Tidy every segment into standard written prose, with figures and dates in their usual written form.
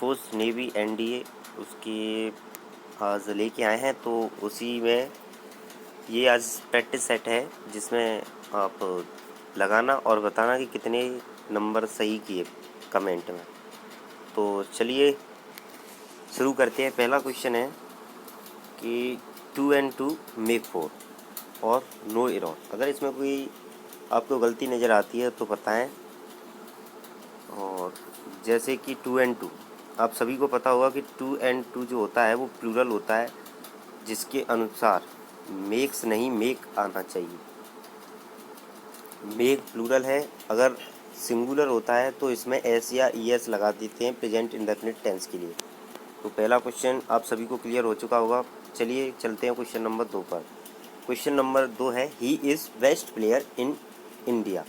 Post navy NDA उसके आज लेके आए हैं, तो उसी में ये आज प्रैक्टिस सेट है जिसमें आप लगाना और बताना कि कितने नंबर सही किए कमेंट में। तो चलिए शुरू करते हैं। पहला क्वेश्चन है कि 2 and 2 मेक 4 और नो एरर। अगर इसमें कोई आपको गलती नज़र आती है तो बताएं। और जैसे कि 2 and 2 आप सभी को पता होगा कि 2 and 2 जो होता है वो प्लूरल होता है, जिसके अनुसार मेक्स नहीं मेक आना चाहिए। मेक प्लूरल है, अगर सिंगुलर होता है तो इसमें एस या ई एस लगा देते हैं प्रेजेंट इंडेफिनिट टेंस के लिए। तो पहला क्वेश्चन आप सभी को क्लियर हो चुका होगा। चलिए चलते हैं क्वेश्चन नंबर 2 पर। क्वेश्चन नंबर 2 है he is best player in India.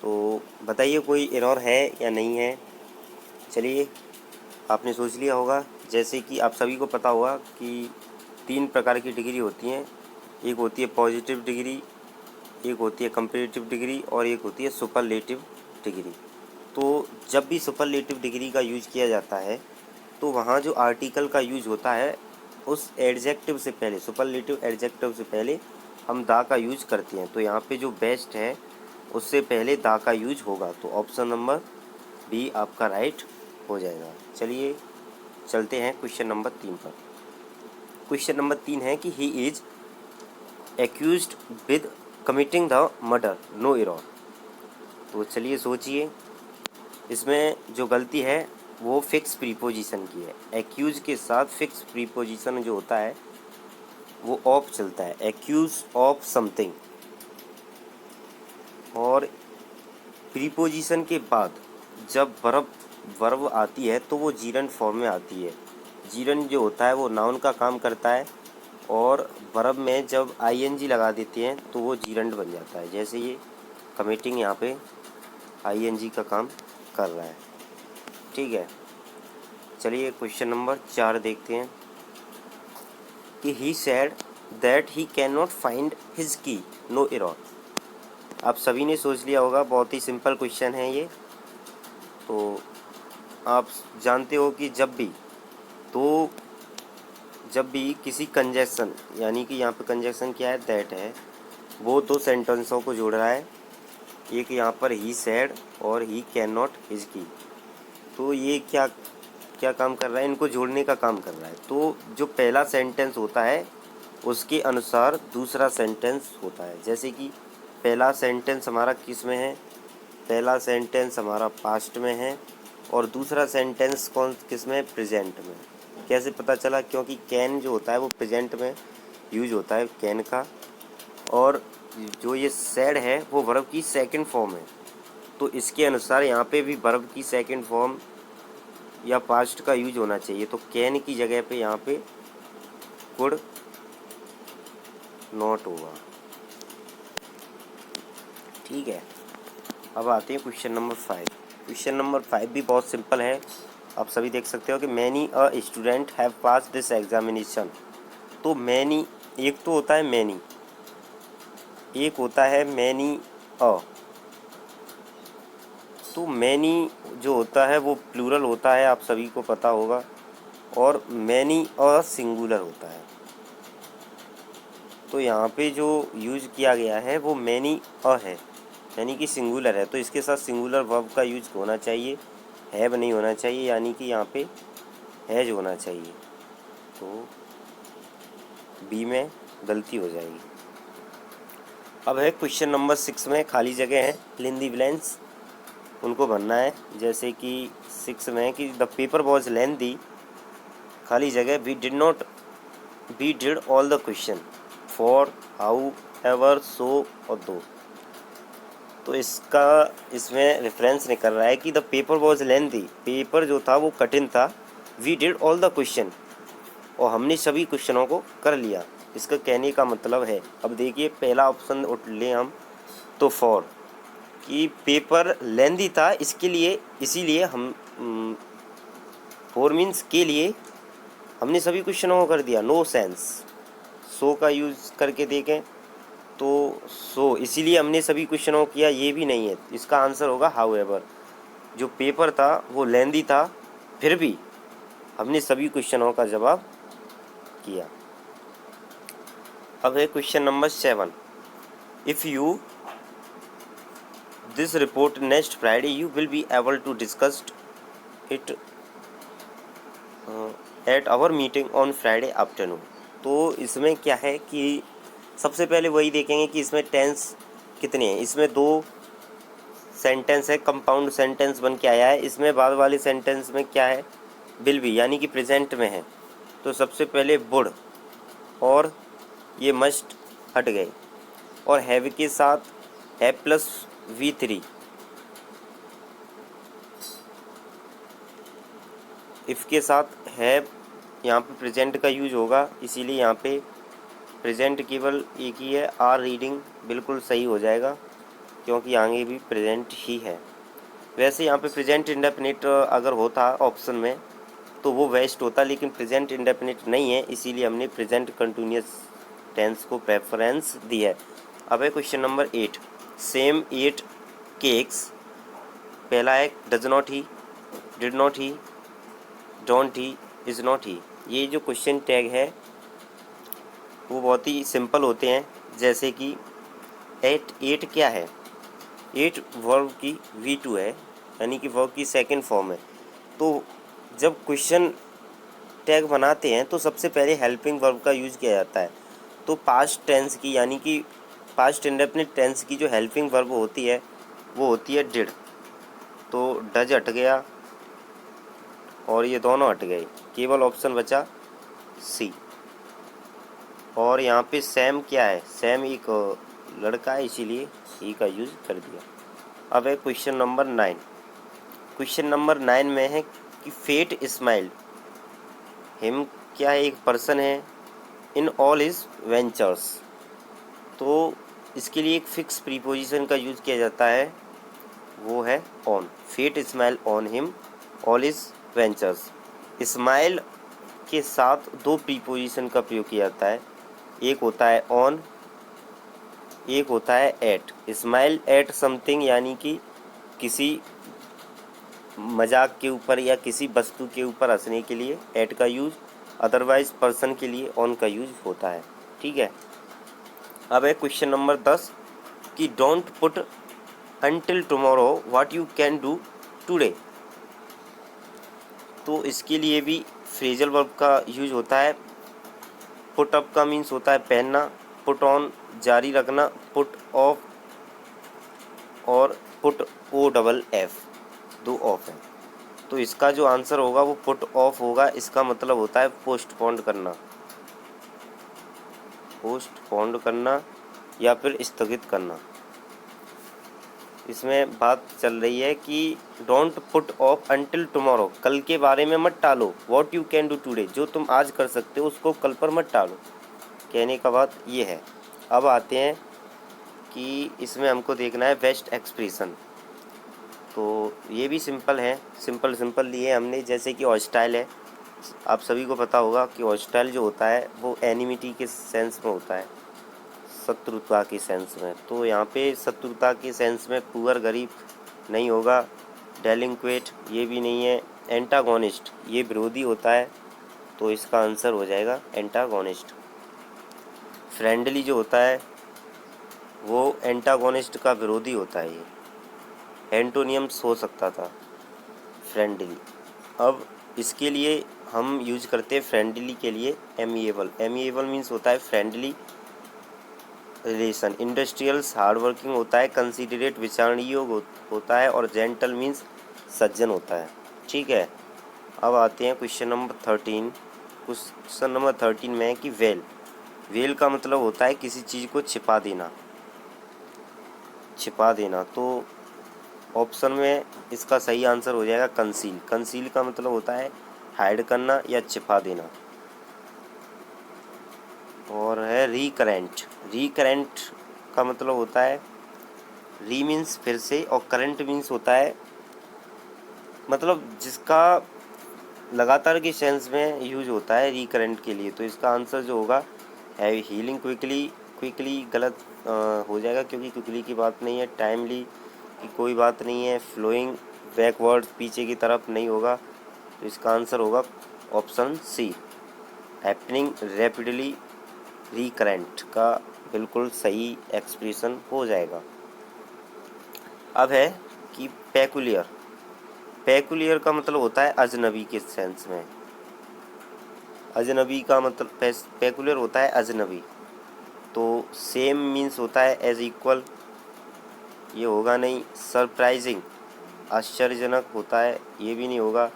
तो बताइए कोई एरर है या नहीं है। चलिए आपने सोच लिया होगा। जैसे कि आप सभी को पता होगा कि 3 प्रकार की डिग्री होती हैं। एक होती है पॉजिटिव डिग्री, एक होती है कंपैरेटिव डिग्री और एक होती है सुपरलेटिव डिग्री। तो जब भी सुपरलेटिव डिग्री का यूज़ किया जाता है तो वहाँ जो आर्टिकल का यूज़ होता है उस एडजेक्टिव से पहले, सुपरलेटिव एडजेक्टिव से पहले हम दा का यूज़ करते हैं। तो यहाँ पे जो बेस्ट है उससे पहले दा का यूज होगा। तो ऑप्शन नंबर बी आपका राइट हो जाएगा। चलिए चलते हैं क्वेश्चन नंबर 3 पर। क्वेश्चन नंबर 3 है कि he is accused with committing the murder no error. तो चलिए सोचिए, इसमें जो गलती है वो फिक्स प्रीपोजिशन की है। एक्यूज के साथ फिक्स प्रीपोजिशन जो होता है वो ऑफ चलता है, एक्यूज ऑफ समथिंग। और प्रीपोजिशन के बाद जब वर्ब आती है तो वो जीरंड फॉर्म में आती है। जीरंड जो होता है वो नाउन का काम करता है और वर्ब में जब आईएनजी लगा देते हैं तो वो जीरंड बन जाता है। जैसे ये कमिटिंग यहाँ पे आईएनजी का काम कर रहा है। ठीक है, चलिए क्वेश्चन नंबर 4 देखते हैं कि he said that he can not find his की नो एरर। आप सभी ने सोच लिया होगा, बहुत ही सिंपल क्वेश्चन है ये। तो आप जानते हो कि जब भी किसी कंजक्शन, यानी कि यहाँ पे कंजक्शन क्या है, दैट है, वो 2 सेंटेंसों को जोड़ रहा है। एक यहाँ पर ही सेड और ही कैन नॉट हिज की। तो ये क्या क्या काम कर रहा है, इनको जोड़ने का काम कर रहा है। तो जो पहला सेंटेंस होता है उसके अनुसार दूसरा सेंटेंस होता है। जैसे कि पहला सेंटेंस हमारा किस में है, पहला सेंटेंस हमारा पास्ट में है और दूसरा सेंटेंस किस में, प्रेजेंट में। कैसे पता चला, क्योंकि कैन जो होता है वो प्रेजेंट में यूज होता है कैन का, और जो ये सैड है वो वर्ब की सेकंड फॉर्म है। तो इसके अनुसार यहाँ पे भी वर्ब की सेकंड फॉर्म या पास्ट का यूज होना चाहिए। तो कैन की जगह पे यहाँ पे कुड नॉट होगा। ठीक है, अब आते हैं क्वेश्चन नंबर 5। क्वेश्चन नंबर 5 भी बहुत सिंपल है। आप सभी देख सकते हो कि many a student have pass this examination. तो मैनी, एक तो होता है मैनी, एक होता है मैनी अ। तो मैनी जो होता है वो प्लूरल होता है, आप सभी को पता होगा, और मैनी अ सिंगुलर होता है। तो यहाँ पे जो यूज किया गया है वो मैनी अ है, यानी कि सिंगुलर है। तो इसके साथ सिंगुलर वर्ब का यूज होना चाहिए, हैव नहीं होना चाहिए, यानी कि यहाँ पे हैज होना चाहिए। तो बी में गलती हो जाएगी। अब है क्वेश्चन नंबर 6 में खाली जगह है, फिल इन द ब्लैंक्स, उनको भरना है। जैसे कि 6 में कि द पेपर वॉज लेंथी, खाली जगह, we did all the question, for, however, so और दो। तो इसमें रेफरेंस निकल रहा है कि the paper was lengthy, paper जो था वो कठिन था, we did all the question, और हमने सभी क्वेश्चनों को कर लिया। इसका कहने का मतलब है, अब देखिए पहला ऑप्शन उठ लें हम तो फॉर, कि पेपर लेंथी था इसके लिए, इसीलिए हम फॉर मीन्स के लिए हमने सभी क्वेश्चनों को कर दिया, नो सेंस। सो का यूज़ करके देखें तो सो इसीलिए हमने सभी क्वेश्चनों को किया, ये भी नहीं है। इसका आंसर होगा हाउ एवर। जो पेपर था वो लेंथी था फिर भी हमने सभी क्वेश्चनों का जवाब किया। अब है question number 7। If you this report next Friday you will be able to discuss it at our meeting on Friday afternoon. तो इसमें क्या है कि सबसे पहले वही देखेंगे कि इसमें टेंस कितने हैं। इसमें 2 सेंटेंस है, कंपाउंड सेंटेंस बन के आया है। इसमें बाद वाले सेंटेंस में क्या है, विल बी यानी कि प्रेजेंट में है। तो सबसे पहले वुड और ये मस्ट हट गए, और हैव के साथ हैव प्लस V3। इफ़ के साथ हैव यहाँ पे प्रेजेंट का यूज होगा, इसीलिए यहाँ पे प्रेजेंट केवल एक ही है। आर रीडिंग बिल्कुल सही हो जाएगा क्योंकि आगे भी प्रेजेंट ही है। वैसे यहाँ पे प्रेजेंट इंडेफिनिट अगर होता ऑप्शन में तो वो वेस्ट होता, लेकिन प्रेजेंट इंडेफिनिट नहीं है, इसीलिए हमने प्रेजेंट कंटिन्यूअस टेंस को प्रेफरेंस दी है। अब है क्वेश्चन नंबर 8। Same 8 cakes. पहला है does not he, did not he, don't he, is not ही। ये जो क्वेश्चन टैग है वो बहुत ही सिंपल होते हैं। जैसे कि एट क्या है, 8 वर्ब की V2 है, यानी कि वर्ब की सेकंड फॉर्म है। तो जब क्वेश्चन टैग बनाते हैं तो सबसे पहले हेल्पिंग वर्ब का यूज़ किया जाता है। तो पास्ट टेंस की यानी कि पास्ट इंडेफिनिट टेंस की जो हेल्पिंग वर्ब होती है वो होती है डिड। तो डज हट गया और ये दोनों हट गए, केवल ऑप्शन बचा सी। और यहाँ पे सैम क्या है, सैम एक लड़का है, इसीलिए ही का यूज़ कर दिया। अब है क्वेश्चन नंबर 9। क्वेश्चन नंबर 9 में है कि फेट स्माइल्ड हिम क्या है, एक पर्सन है, इन ऑल हिज वेंचर्स। तो इसके लिए एक फिक्स प्रीपोजिशन का यूज़ किया जाता है, वो है on. Fate smile on him all his ventures. Smile के साथ 2 प्रीपोजिशन का प्रयोग किया जाता है, एक होता है ऑन, एक होता है एट। स्माइल एट समथिंग यानी कि किसी मजाक के ऊपर या किसी वस्तु के ऊपर हंसने के लिए एट का यूज़, अदरवाइज पर्सन के लिए ऑन का यूज़ होता है। ठीक है। अब है क्वेश्चन नंबर 10 कि don't put until tomorrow what you can do today. तो इसके लिए भी फ्रेजल वर्ब का यूज होता है। पुट अप का मीन्स होता है पहनना, पुट ऑन जारी रखना, पुट ऑफ और पुट OFF, 2 ऑफ है। तो इसका जो आंसर होगा वो पुट ऑफ होगा। इसका मतलब होता है पोस्टपोन्ड करना, पोस्टपोन्ड करना या फिर स्थगित करना। इसमें बात चल रही है कि don't put off until tomorrow, कल के बारे में मत टालो। What you can do today, जो तुम आज कर सकते हो उसको कल पर मत टालो। कहने का बात ये है। अब आते हैं कि इसमें हमको देखना है बेस्ट एक्सप्रेशन। तो ये भी सिंपल है, सिंपल लिए हमने। जैसे कि हॉस्टाइल है, आप सभी को पता होगा कि हॉस्टाइल जो होता है वो एनिमिटी के सेंस में होता है, शत्रुता के सेंस में। तो यहाँ पे शत्रुता के सेंस में पुअर गरीब नहीं होगा, डेलिंक्वेट ये भी नहीं है, एंटागोनिस्ट ये विरोधी होता है। तो इसका आंसर हो जाएगा एंटागोनिस्ट। फ्रेंडली जो होता है वो एंटागोनिस्ट का विरोधी होता है। ये एंटोनियम्स हो सकता था फ्रेंडली। अब इसके लिए हम यूज करते हैं फ्रेंडली के लिए एमिएबल। एमिएबल मीन्स होता है friendly relation. Industrials hard working होता है, कंसीडरेट विचारण योग्य होता है, और जेंटल मीन्स सज्जन होता है। ठीक है। अब आते हैं क्वेश्चन नंबर 13। क्वेश्चन नंबर 13 में है कि वेल। वेल का मतलब होता है किसी चीज़ को छिपा देना, छिपा देना। तो ऑप्शन में इसका सही आंसर हो जाएगा कंसील। कंसील का मतलब होता है हाइड करना या छिपा देना। और है रिकरेंट। रिकरेंट का मतलब होता है री मीन्स फिर से, और करेंट मीन्स होता है मतलब जिसका लगातार के सेंस में यूज होता है रिकरेंट के लिए। तो इसका आंसर जो होगा है हीलिंग क्विकली। क्विकली गलत हो जाएगा क्योंकि क्विकली की बात नहीं है। टाइमली की कोई बात नहीं है। फ्लोइंग बैकवर्ड पीछे की तरफ नहीं होगा। तो इसका आंसर होगा option C, happening rapidly recurrent का बिल्कुल सही एक्सप्रेशन हो जाएगा। अब है कि पेकुलियर। पेकुलियर का मतलब होता है अजनबी के सेंस में। अजनबी का मतलब पेकुलियर होता है अजनबी। तो सेम मीन्स होता है एज इक्वल, ये होगा नहीं। सरप्राइजिंग आश्चर्यजनक होता है, ये भी नहीं होगा।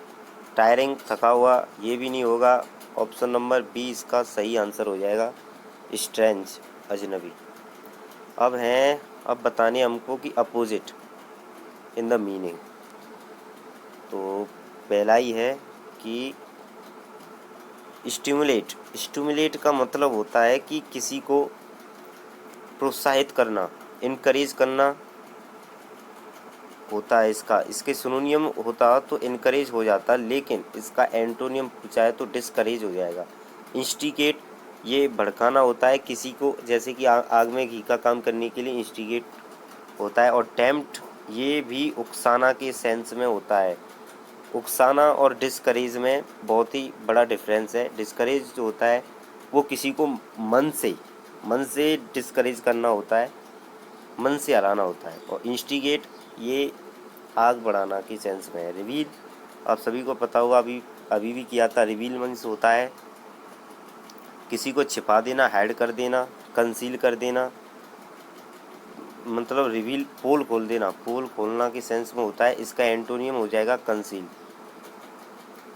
टायरिंग थका हुआ, ये भी नहीं होगा। ऑप्शन नंबर बी इसका सही आंसर हो जाएगा, स्ट्रेंज अजनबी। अब बताने हमको कि अपोजिट इन द मीनिंग। तो पहला ही है कि स्टिमुलेट। स्टिमुलेट का मतलब होता है कि किसी को प्रोत्साहित करना, इनकरेज करना होता है। इसके सिनोनियम होता तो इनकरेज हो जाता, लेकिन इसका एंटोनियम पूछा है तो डिस्करेज हो जाएगा। इंस्टिगेट ये भड़काना होता है किसी को, जैसे कि आग में घी का काम करने के लिए इंस्टिगेट होता है। और टेम्प्ट ये भी उकसाना के सेंस में होता है। उकसाना और डिस्करेज में बहुत ही बड़ा डिफरेंस है। डिस्करेज जो होता है वो किसी को मन से डिस्करेज करना होता है, मन से हराना होता है। और इंस्टिगेट ये आग बढ़ाना की सेंस में है। रिवील आप सभी को पता होगा, अभी भी किया था। रिवील मीन्स होता है किसी को छिपा देना, हाइड कर देना, कंसील कर देना। मतलब रिवील पोल खोल देना, पोल खोलना के सेंस में होता है। इसका एंटोनियम हो जाएगा कंसील।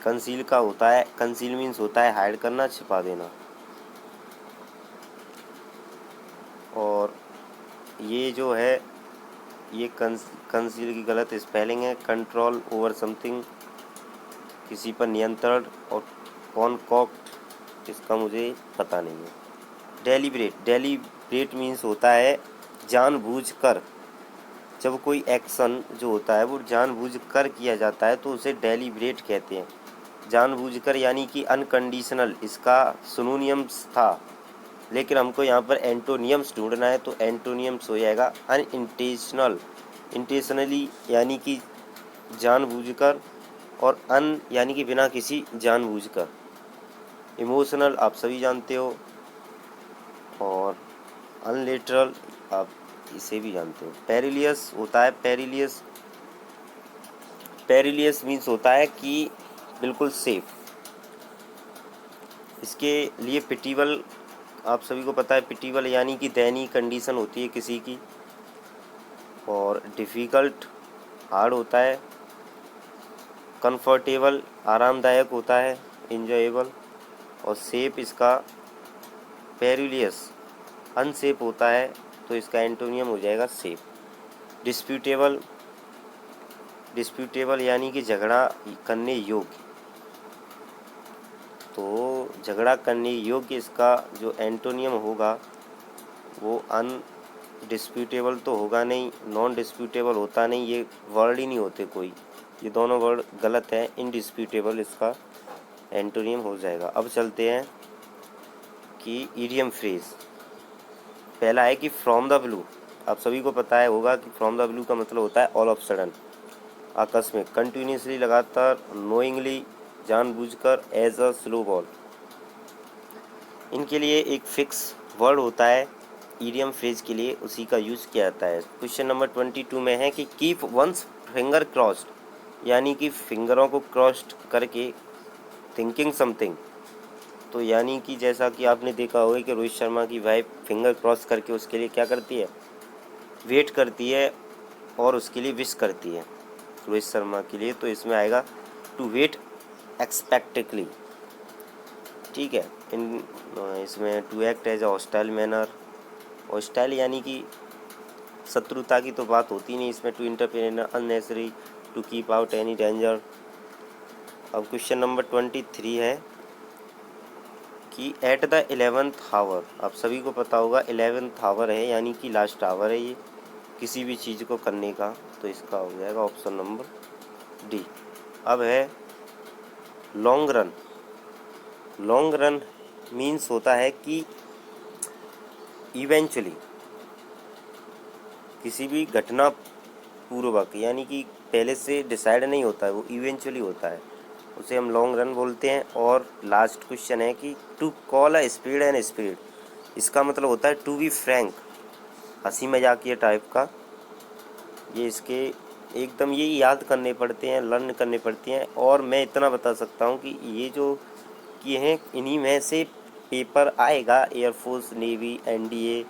कंसील का होता है, कंसील मीन्स होता है हाइड करना, छिपा देना। और ये जो है ये कंसील की गलत स्पेलिंग है। कंट्रोल ओवर समथिंग, किसी पर नियंत्रण। और कॉन्कॉक्ट इसका मुझे पता नहीं है। डेलीब्रेट मीन्स होता है जानबूझकर। जब कोई एक्शन जो होता है वो जानबूझकर किया जाता है तो उसे डेलीब्रेट कहते हैं। जानबूझकर यानी कि अनकंडीशनल इसका सिनोनियम्स था, लेकिन हमको यहाँ पर एंटोनियम्स ढूंढना है। तो एंटोनियम्स हो जाएगा अनइंटेंशनल। इंटेंशनली यानी कि जानबूझकर, और अन यानी कि बिना किसी जानबूझकर। इमोशनल आप सभी जानते हो, और अनलेटरल आप इसे भी जानते हो। पेरिलियस होता है, पेरिलियस मीन्स होता है कि बिल्कुल सेफ। इसके लिए पिटीबल आप सभी को पता है। पिटीबल यानी कि दयनीय कंडीशन होती है किसी की। और डिफ़िकल्ट हार्ड होता है। कंफर्टेबल आरामदायक होता है, इंजॉयबल। और सेफ इसका पेरिलियस अनसेफ होता है, तो इसका एंटोनियम हो जाएगा सेफ। डिस्प्यूटेबल यानी कि झगड़ा करने योग्य। तो झगड़ा करने योग्य इसका जो एंटोनियम होगा वो डिस्प्यूटेबल तो होगा नहीं, नॉन डिस्प्यूटेबल होता नहीं, ये वर्ड ही नहीं होते कोई, ये दोनों वर्ड गलत है। इनडिस्प्यूटेबल इसका एंटोनियम हो जाएगा। अब चलते हैं कि ईडियम फ्रेज। पहला है कि फ्रॉम द ब्लू। आप सभी को पता है होगा कि फ्रॉम द ब्लू का मतलब होता है ऑल ऑफ सडन, आकस्मिक, कंटिन्यूसली लगातार, नोइंगली जानबूझकर, एज अ स्लो बॉल। इनके लिए एक फिक्स वर्ड होता है ईडियम फ्रेज के लिए, उसी का यूज़ किया जाता है। क्वेश्चन नंबर 22 में है कि कीप वंस फिंगर क्रॉस्ड, यानी कि फिंगरों को क्रॉस्ड करके थिंकिंग समथिंग। तो यानी कि जैसा कि आपने देखा होगा कि रोहित शर्मा की वाइफ फिंगर क्रॉस करके उसके लिए क्या करती है, वेट करती है और उसके लिए विश करती है रोहित शर्मा के लिए। तो इसमें आएगा टू वेट एक्सपेक्टेडली। ठीक है। इसमें to act as a hostile manner. Hostile यानी कि शत्रुता की तो बात होती नहीं इसमें। To interfere unnecessary, to keep out any danger. अब क्वेश्चन नंबर 23 है कि एट द 11th आवर। आप सभी को पता होगा 11th आवर है, यानी कि लास्ट आवर है ये किसी भी चीज़ को करने का। तो इसका हो जाएगा ऑप्शन नंबर डी। अब है long run. Long run means होता है कि इवेंचुअली, किसी भी घटना पूर्वक, यानी कि पहले से डिसाइड नहीं होता है, वो इवेंचुअली होता है। उसे हम लॉन्ग रन बोलते हैं। और लास्ट क्वेश्चन है कि to call a speed an speed, इसका मतलब होता है टू बी फ्रैंक, हंसी मजाकिया टाइप का। ये इसके एकदम ये याद करने पड़ते हैं, लर्न करने पड़ती हैं। और मैं इतना बता सकता हूँ कि ये जो किए हैं इन्हीं में से पेपर आएगा, एयरफोर्स, नेवी, एनडीए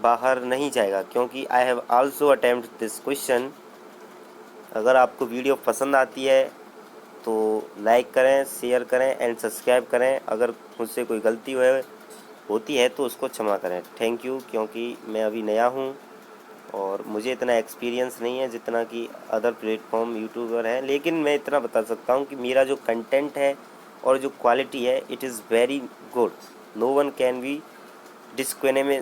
बाहर नहीं जाएगा, क्योंकि I have also attempt this question. अगर आपको वीडियो पसंद आती है तो लाइक करें, शेयर करें एंड सब्सक्राइब करें। अगर मुझसे कोई गलती होती है तो उसको क्षमा करें। थैंक यू, क्योंकि मैं अभी नया हूँ और मुझे इतना एक्सपीरियंस नहीं है जितना कि अदर प्लेटफॉर्म यूट्यूबर हैं। लेकिन मैं इतना बता सकता हूँ कि मेरा जो कंटेंट है और जो क्वालिटी है it is very good. No one can be डिस्क्वेने में